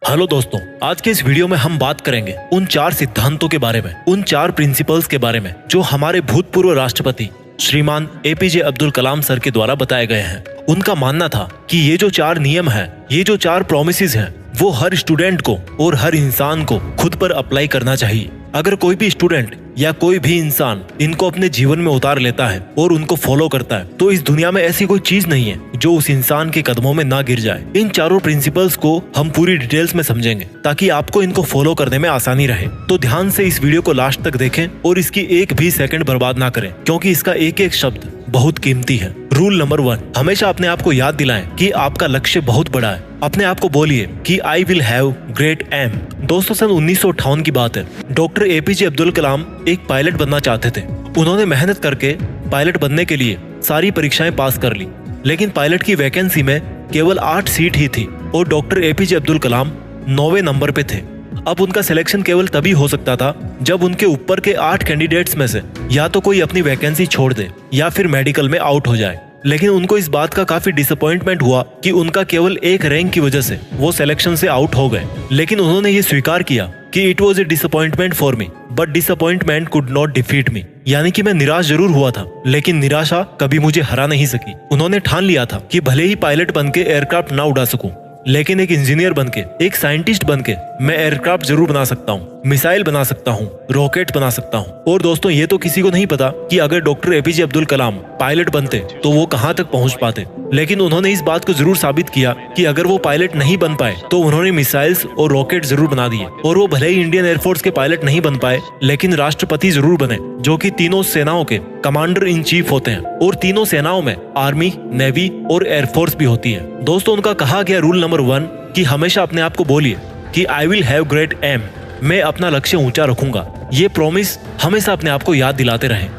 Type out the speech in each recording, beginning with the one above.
Hello दोस्तों, आज के इस वीडियो में हम बात करेंगे उन 4 सिद्धांतों के बारे में, उन 4 प्रिंसिपल्स के बारे में जो हमारे भूतपूर्व राष्ट्रपति श्रीमान एपीजे अब्दुल कलाम सर के द्वारा बताए गए हैं। उनका मानना था कि ये जो 4 नियम है, ये जो 4 प्रॉमिसेस हैं, वो हर स्टूडेंट को और हर इंसान को खुद पर अप्लाई करना चाहिए। अगर कोई भी स्टूडेंट या कोई भी इंसान इनको अपने जीवन में उतार लेता है और उनको फॉलो करता है तो इस दुनिया में ऐसी कोई चीज नहीं है जो उस इंसान के कदमों में ना गिर जाए। इन चारों प्रिंसिपल्स को हम पूरी डिटेल्स में समझेंगे ताकि आपको इनको फॉलो करने में आसानी रहे। तो ध्यान से इस वीडियो को लास्ट तक देखें और इसकी एक भी सेकंड बर्बाद ना करें, क्योंकि इसका एक एक शब्द बहुत कीमती है। रूल नंबर 1, हमेशा अपने आप को याद दिलाएं कि आपका लक्ष्य बहुत बड़ा है। अपने आप को बोलिए कि I will have great aim. दोस्तों, सन 1958 की बात है। डॉक्टर एपीजे अब्दुल कलाम एक पायलट बनना चाहते थे। उन्होंने मेहनत करके पायलट बनने के लिए सारी परीक्षाएं पास कर ली, लेकिन पायलट की वैकेंसी में केवल 8 सीट ही थी और डॉक्टर एपीजे अब्दुल कलाम 9वें नंबर पे थे। अब उनका सिलेक्शन केवल तभी हो सकता था जब उनके ऊपर के 8 कैंडिडेट्स में से या तो कोई अपनी वैकेंसी छोड़ दे या फिर मेडिकल में आउट हो जाए। लेकिन उनको इस बात का काफी डिसअपॉइंटमेंट हुआ कि उनका केवल एक रैंक की वजह से वो सिलेक्शन से आउट हो गए। लेकिन उन्होंने ये स्वीकार किया कि it was a disappointment for me but disappointment could not defeat me, यानी कि मैं निराश जरूर हुआ था लेकिन निराशा कभी मुझे हरा नहीं सकी। उन्होंने ठान लिया था कि भले ही पायलट बन के एयरक्राफ्ट ना उड़ा सकूं, लेकिन एक इंजीनियर बनके, एक साइंटिस्ट बनके मैं एयरक्राफ्ट जरूर बना सकता हूँ, मिसाइल बना सकता हूँ, रॉकेट बना सकता हूँ। और दोस्तों, ये तो किसी को नहीं पता कि अगर डॉक्टर एपीजे अब्दुल कलाम पायलट बनते तो वो कहाँ तक पहुँच पाते। लेकिन उन्होंने इस बात को जरूर साबित किया कि अगर वो पायलट नहीं बन पाए तो उन्होंने मिसाइल्स और रॉकेट जरूर बना दिए। और वो भले ही इंडियन एयरफोर्स के पायलट नहीं बन पाए, लेकिन राष्ट्रपति जरूर बने, जो कि तीनों सेनाओं के कमांडर इन चीफ होते हैं। और तीनों सेनाओं में आर्मी, नेवी और एयरफोर्स भी होती है। दोस्तों, उनका कहा गया रूल नंबर 1 कि हमेशा अपने आप को बोलिए कि I will have great aim, मैं अपना लक्ष्य ऊंचा रखूंगा। ये प्रॉमिस हमेशा अपने आप को याद दिलाते रहें।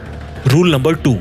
रूल नंबर 2,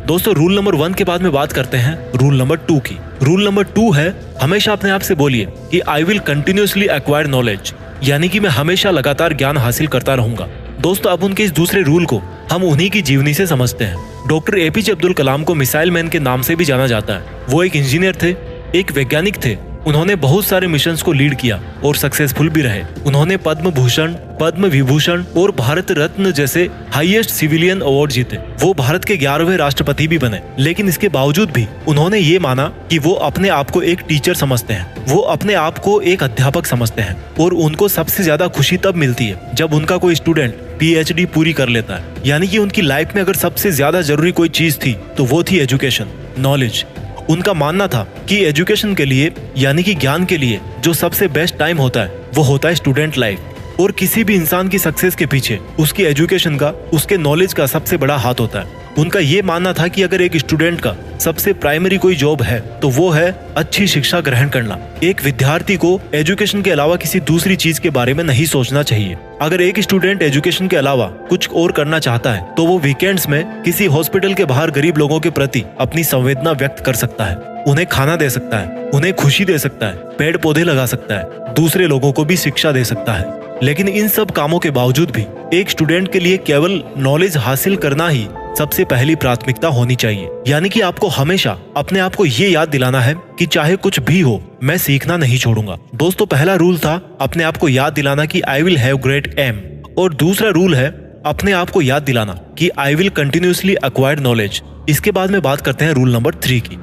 दोस्तों, रूल नंबर 1 के बाद में बात करते हैं रूल नंबर 2 की। रूल नंबर 2 है हमेशा अपने आप से बोलिए कि I will continuously acquire knowledge, यानी कि मैं हमेशा लगातार ज्ञान हासिल करता रहूंगा। दोस्तों, अब उनके इस दूसरे रूल को हम उन्हीं की जीवनी से समझते हैं। डॉक्टर एपीजे अब्दुल कलाम को मिसाइल मैन के नाम से भी जाना जाता है। वो एक इंजीनियर थे, एक वैज्ञानिक थे। उन्होंने बहुत सारे मिशंस को लीड किया और सक्सेसफुल भी रहे। उन्होंने पद्म भूषण, पद्म विभूषण और भारत रत्न जैसे हाईएस्ट सिविलियन अवार्ड जीते। वो भारत के 11वें राष्ट्रपति भी बने। लेकिन इसके बावजूद भी उन्होंने ये माना कि वो अपने आप को एक टीचर समझते हैं, वो अपने आप को एक अध्यापक समझते हैं। और उनको सबसे ज्यादा खुशी तब मिलती है जब उनका कोई स्टूडेंट PhD पूरी कर लेता है। यानी कि उनकी लाइफ में अगर सबसे ज्यादा जरूरी कोई चीज थी तो वो थी एजुकेशन, नॉलेज। उनका मानना था कि एजुकेशन के लिए, यानी कि ज्ञान के लिए, जो सबसे बेस्ट टाइम होता है वो होता है स्टूडेंट लाइफ। और किसी भी इंसान की सक्सेस के पीछे उसकी एजुकेशन का, उसके नॉलेज का सबसे बड़ा हाथ होता है। उनका ये मानना था कि अगर एक स्टूडेंट का सबसे प्राइमरी कोई जॉब है तो वो है अच्छी शिक्षा ग्रहण करना। एक विद्यार्थी को एजुकेशन के अलावा किसी दूसरी चीज के बारे में नहीं सोचना चाहिए। अगर एक स्टूडेंट एजुकेशन के अलावा कुछ और करना चाहता है तो वो वीकेंड्स में किसी हॉस्पिटल के बाहर गरीब लोगों के प्रति अपनी संवेदना व्यक्त कर सकता है, उन्हें खाना दे सकता है, उन्हें खुशी दे सकता है, पेड़ पौधे लगा सकता है, दूसरे लोगों को भी शिक्षा दे सकता है। लेकिन इन सब कामों के बावजूद भी एक स्टूडेंट के लिए केवल नॉलेज हासिल करना ही सबसे पहली प्राथमिकता होनी चाहिए। यानी कि आपको हमेशा अपने आप को ये याद दिलाना है कि चाहे कुछ भी हो, मैं सीखना नहीं छोड़ूंगा। दोस्तों, पहला रूल था अपने आप को याद दिलाना कि I will have great aim, और दूसरा रूल है अपने आप को याद दिलाना कि I will continuously acquire knowledge. इसके बाद में बात करते हैं रूल नंबर 3 की।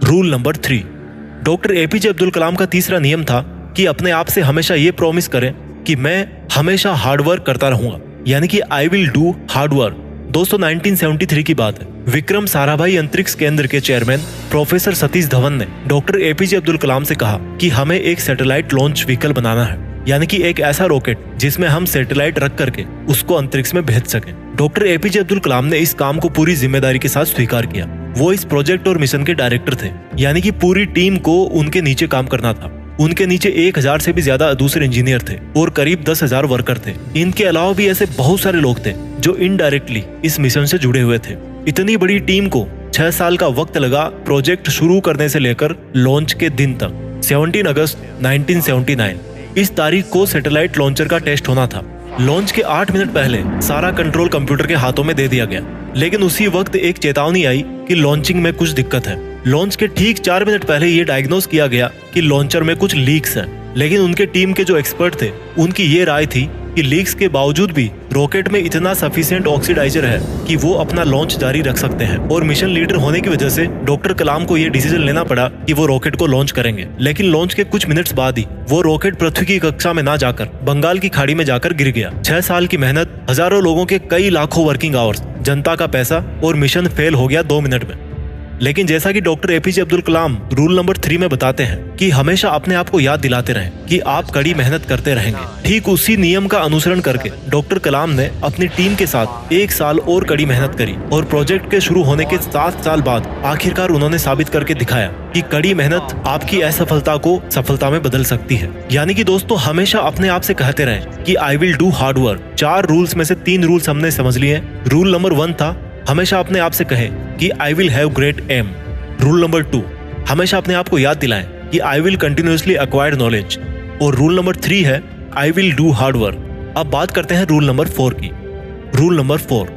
Rule number 3, doctor APJ Abdul Kalam का तीसरा नियम था कि अपने आप से हमेशा ये प्रॉमिस करें कि मैं हमेशा हार्डवर्क करता रहूंगा, यानी कि आई विल डू हार्डवर्क। दोस्तों, 1973 की बात है। विक्रम साराभाई अंतरिक्ष केंद्र के चेयरमैन प्रोफेसर सतीश धवन ने डॉक्टर एपीजे अब्दुल कलाम से कहा कि हमें एक सैटेलाइट लॉन्च व्हीकल बनाना है, यानी कि एक ऐसा रॉकेट जिसमें हम सैटेलाइट रख करके उसको अंतरिक्ष में भेज सकें। डॉक्टर एपीजे अब्दुल कलाम ने इस काम को पूरी जिम्मेदारी के साथ स्वीकार किया। वो इस प्रोजेक्ट और मिशन के डायरेक्टर थे, यानी कि पूरी टीम को उनके नीचे काम करना था। उनके नीचे 1000 से भी ज्यादा दूसरे इंजीनियर थे और करीब 10,000 वर्कर थे। इनके अलावा भी ऐसे बहुत सारे लोग थे जो इनडायरेक्टली इस मिशन से जुड़े हुए थे। इतनी बड़ी टीम को 6 साल का वक्त लगा प्रोजेक्ट शुरू करने से लेकर लॉन्च के दिन तक। 17 अगस्त 1979 इस तारीख को सैटेलाइट लॉन्चर का टेस्ट होना था। लॉन्च के 8 मिनट पहले सारा कंट्रोल कंप्यूटर के हाथों में दे दिया गया, लेकिन उसी वक्त एक चेतावनी आई कि लॉन्चिंग में कुछ दिक्कत है। लॉन्च के ठीक 4 मिनट पहले ये डायग्नोस किया गया कि लॉन्चर में कुछ लीक्स हैं। लेकिन उनके टीम के जो एक्सपर्ट थे उनकी ये राय थी कि लीक्स के बावजूद भी रॉकेट में इतना सफिशिएंट ऑक्सीडाइजर है कि वो अपना लॉन्च जारी रख सकते हैं। और मिशन लीडर होने की वजह से डॉक्टर कलाम को ये डिसीजन लेना पड़ा कि वो रॉकेट को लॉन्च करेंगे। लेकिन लॉन्च के कुछ मिनट्स बाद ही वो रॉकेट पृथ्वी की कक्षा में ना जाकर बंगाल की खाड़ी में जाकर गिर गया। 6 साल की मेहनत, हजारों लोगों के कई लाखों वर्किंग आवर्स, जनता का पैसा और मिशन फेल हो गया 2 मिनट में। लेकिन जैसा कि डॉक्टर एपीजे अब्दुल कलाम रूल नंबर 3 में बताते हैं कि हमेशा अपने आप को याद दिलाते रहें कि आप कड़ी मेहनत करते रहेंगे। ठीक उसी नियम का अनुसरण करके डॉक्टर कलाम ने अपनी टीम के साथ 1 साल और कड़ी मेहनत करी और प्रोजेक्ट के शुरू होने के 7 साल बाद आखिरकार उन्होंने साबित करके दिखाया कि कड़ी मेहनत आपकी असफलता को सफलता में बदल सकती है। यानी कि दोस्तों, हमेशा अपने आप से कहते रहें कि I will do hard work. 4 rules में से 3 रूल्स हमने समझ लिए। रूल नंबर 1 था, हमेशा अपने आप से कहें कि I will have great aim. Rule number 2, हमेशा अपने आप को याद दिलाएं कि I will continuously acquire knowledge. और रूल नंबर 3 है I will do hard work. अब बात करते हैं रूल नंबर 4 की। रूल नंबर 4,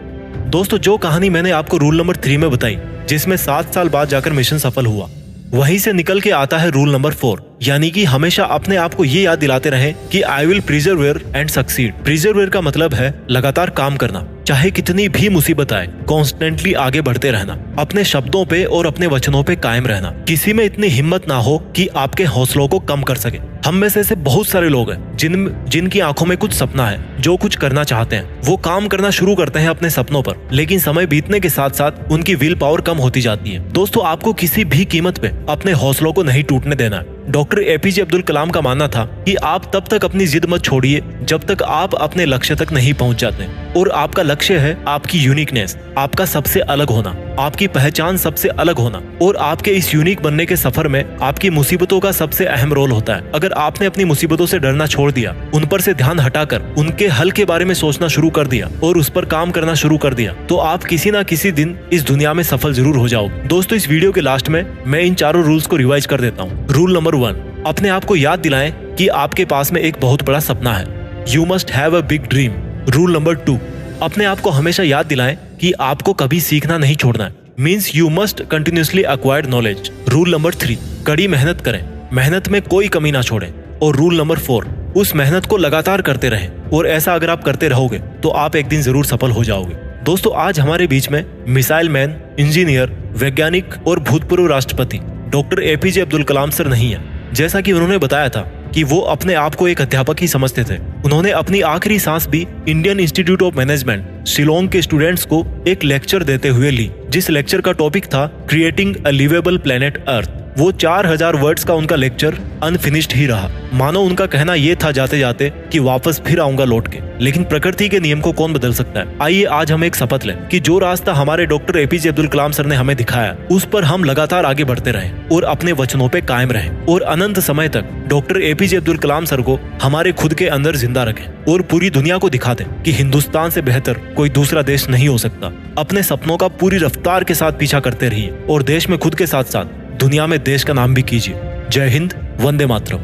दोस्तों, जो कहानी मैंने आपको रूल नंबर 3 में बताई, जिसमें 7 साल बाद जाकर मिशन सफल हुआ, वहीं से निकल के आता है रूल नंबर 4, यानी कि हमेशा अपने आप को ये याद दिलाते रहें कि आई विल प्रिजर्वेयर एंड सक्सीड। प्रिजर्वेयर का मतलब है लगातार काम करना, चाहे कितनी भी मुसीबत आए, कॉन्स्टेंटली आगे बढ़ते रहना, अपने शब्दों पे और अपने वचनों पे कायम रहना। किसी में इतनी हिम्मत ना हो कि आपके हौसलों को कम कर सके। हम में से ऐसे बहुत सारे लोग हैं जिनकी आंखों में कुछ सपना है, जो कुछ करना चाहते हैं, वो काम करना शुरू करते हैं अपने सपनों पर, लेकिन समय बीतने के साथ साथ उनकी विल पावर कम होती जाती है। दोस्तों, आपको किसी भी कीमत पे अपने हौसलों को नहीं टूटने देना है। डॉक्टर एपीजे अब्दुल कलाम का मानना था कि आप तब तक अपनी जिद मत छोड़िए जब तक आप अपने लक्ष्य तक नहीं पहुंच जाते। और आपका लक्ष्य है आपकी यूनिकनेस, आपका सबसे अलग होना, आपकी पहचान सबसे अलग होना। और आपके इस यूनिक बनने के सफर में आपकी मुसीबतों का सबसे अहम रोल होता है। अगर आपने अपनी मुसीबतों से डरना छोड़ दिया, उन पर से ध्यान हटाकर उनके हल के बारे में सोचना शुरू कर दिया और उस पर काम करना शुरू कर दिया, तो आप किसी ना किसी दिन इस दुनिया में सफल जरूर हो जाओगे। दोस्तों, इस वीडियो के लास्ट में मैं इन 4 रूल्स को रिवाइज कर देता हूँ। रूल नंबर 1, अपने आप को याद दिलाएं कि आपके पास में एक बहुत बड़ा सपना है। You must have a big dream. Rule number 2, अपने आप को हमेशा याद दिलाएं कि आपको कभी सीखना नहीं छोड़ना है। Means you must continuously acquired knowledge. Rule number 3, कड़ी मेहनत करें, मेहनत में कोई कमी ना छोड़ें। और रूल नंबर 4, उस मेहनत को लगातार करते रहें। और ऐसा अगर आप करते रहोगे तो आप एक दिन जरूर सफल हो जाओगे। दोस्तों, आज हमारे बीच में मिसाइल मैन, इंजीनियर, वैज्ञानिक और भूतपूर्व राष्ट्रपति डॉक्टर एपीजे अब्दुल कलाम सर नहीं है। जैसा कि उन्होंने बताया था कि वो अपने आप को एक अध्यापक ही समझते थे। उन्होंने अपनी आखिरी सांस भी Indian institute of management Shillong के स्टूडेंट्स को एक लेक्चर देते हुए ली, जिस लेक्चर का टॉपिक था creating a liveable planet earth. वो 4000 वर्ड्स का उनका लेक्चर अनफिनिश्ड ही रहा। मानो उनका कहना ये था जाते जाते कि वापस फिर आऊंगा लौट के। लेकिन प्रकृति के नियम को कौन बदल सकता है। आइए आज हम एक शपथ लें कि जो रास्ता हमारे डॉक्टर एपीजे अब्दुल कलाम सर ने हमें दिखाया, उस पर हम लगातार आगे बढ़ते रहें और अपने वचनों पे कायम रहें और अनंत समय तक डॉक्टर एपीजे अब्दुल कलाम सर को हमारे खुद के अंदर जिंदा रखें और पूरी दुनिया को दिखा दें कि हिंदुस्तान से बेहतर कोई दूसरा देश नहीं हो सकता। अपने सपनों का पूरी रफ्तार के साथ पीछा करते रहिए और देश में खुद के साथ साथ दुनिया में देश का नाम भी कीजिए। जय हिंद, वंदे मातरम।